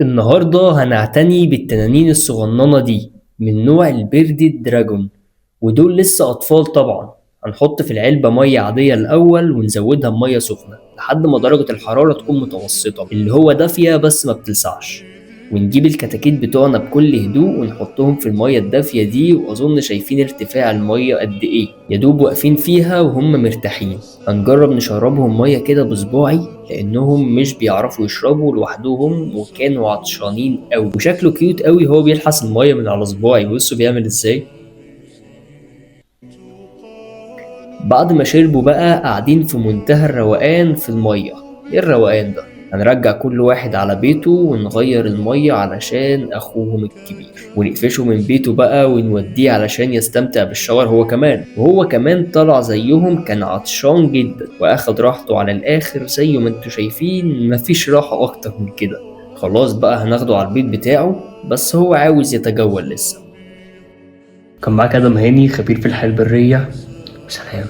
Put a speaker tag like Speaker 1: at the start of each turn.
Speaker 1: النهاردة هنعتني بالتنانين الصغننة دي من نوع البيردي دراجون، ودول لسه أطفال طبعا. هنحط في العلبة مية عادية الأول ونزودها بمية سخنة لحد ما درجة الحرارة تكون متوسطة، اللي هو دافية بس ما بتلسعش. ونجيب الكتاكيت بتوعنا بكل هدوء ونحطهم في المية الدافية دي، وأظن شايفين ارتفاع المية قد إيه، يدوب واقفين فيها وهم مرتاحين. هنجرب نشربهم مية كده بصباعي، لأنهم مش بيعرفوا يشربوا لوحدهم وكانوا عطشانين أوي. وشكله كيوت أوي هو بيلحس المية من على صباعي، بصوا بيعمل إزاي. بعد ما شربوا بقى قاعدين في منتهى الروقان في المية. ايه الروقان ده؟ هنرجع كل واحد على بيته ونغير المية علشان أخوهم الكبير، ونقفشه من بيته بقى ونوديه علشان يستمتع بالشاور هو كمان. وهو كمان طلع زيهم، كان عطشان جدا وأخد راحته على الآخر زي ما انتوا شايفين، مفيش راحة أكتر من كده. خلاص بقى هناخده على البيت بتاعه، بس هو عاوز يتجول لسه. كان معاك آدم هاني، خبير في الحياة البرية. سلام.